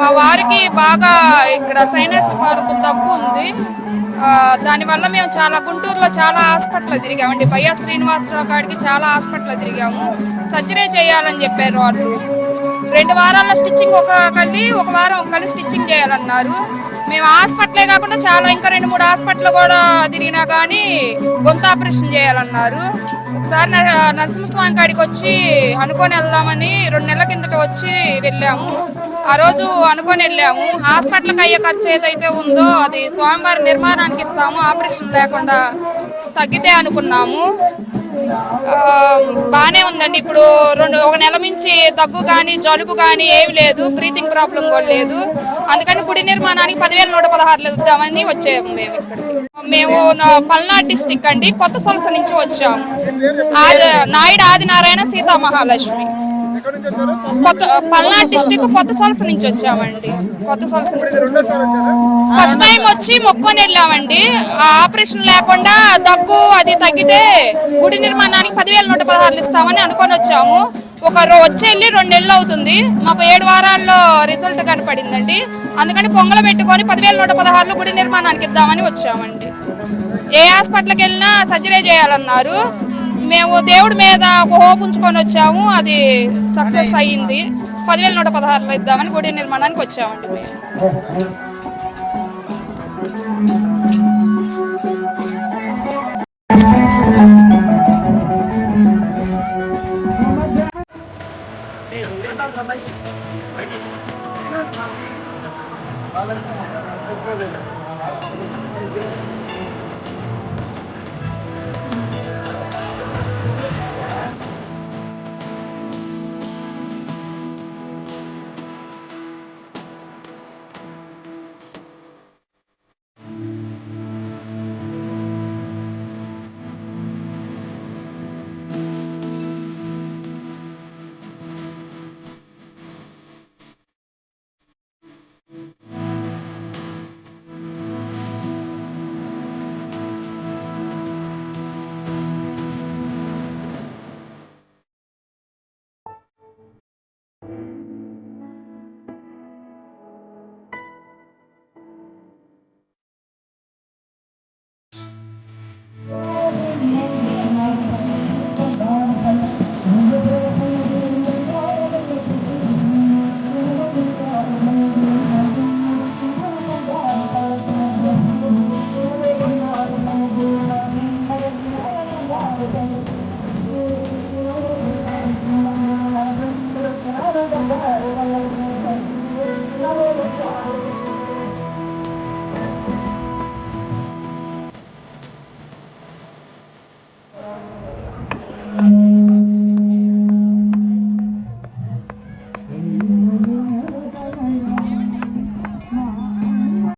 మా వారికి బాగా ఇక్కడ సైనస్ వరకు దగ్గు ఉంది. దానివల్ల మేము చాలా గుంటూరులో చాలా హాస్పిటల్ తిరిగామండి. వైఎస్ శ్రీనివాసరావు కాడికి చాలా హాస్పిటల్ తిరిగాము. సర్జరీ చేయాలని చెప్పారు వాళ్ళు. 2 వారాల్లో స్టిచ్చింగ్ ఒక వారం ఒక స్టిచ్చింగ్ చేయాలన్నారు. మేము హాస్పిటలే కాకుండా చాలా ఇంకా 2-3 హాస్పిటల్ కూడా తిరిగినా కానీ గొంతు ఆపరేషన్ చేయాలన్నారు. ఒకసారి నరసింహస్వామి కాడికి వచ్చి అనుకొని వెళ్దామని 2 నెలల కిందట వచ్చి వెళ్ళాము. ఆ రోజు అనుకొని వెళ్ళాము. హాస్పిటల్కి అయ్యే ఖర్చు ఏదైతే ఉందో అది స్వామివారి నిర్మాణానికి ఇస్తాము, ఆపరేషన్ లేకుండా తగ్గితే అనుకున్నాము. బాగానే ఉందండి. ఇప్పుడు 1 నెల నుంచి దగ్గు కానీ జలుబు కానీ ఏమి లేదు, బ్రీతింగ్ ప్రాబ్లం కూడా లేదు. అందుకని గుడి నిర్మాణానికి 10,116 ఇద్దామని వచ్చాము మేము ఇక్కడికి. మేము పల్నాడు డిస్టిక్ అండి, కొత్త సంస్థ నుంచి వచ్చాము. నాయుడు ఆదినారాయణ సీతా మహాలక్ష్మి. పల్నాడు డిస్టిక్ కొత్త సంస్థ నుంచి వచ్చామండి. కొత్త సంస్థ ఫస్ట్ టైం వచ్చి మొక్కొని వెళ్ళామండి. ఆ ఆపరేషన్ లేకుండా దగ్గు అది తగ్గితే గుడి నిర్మాణానికి 10,116 ఇస్తామని అనుకొని వచ్చాము. వచ్చి వెళ్ళి 2 నెలలు అవుతుంది. మాకు 7 వారాల్లో రిజల్ట్ కనపడిందండి. అందుకని పొంగలు పెట్టుకొని 10,116 గుడి నిర్మాణానికి ఇద్దామని వచ్చామండి. ఏ హాస్పిటల్కి వెళ్ళినా సర్జరీ చేయాలన్నారు. మేము దేవుడి మీద ఒక హోప్ ఉంచుకొని వచ్చాము. అది సక్సెస్ అయ్యింది. 10,116 ఇద్దామని గుడి నిర్మాణానికి వచ్చామండి మేము.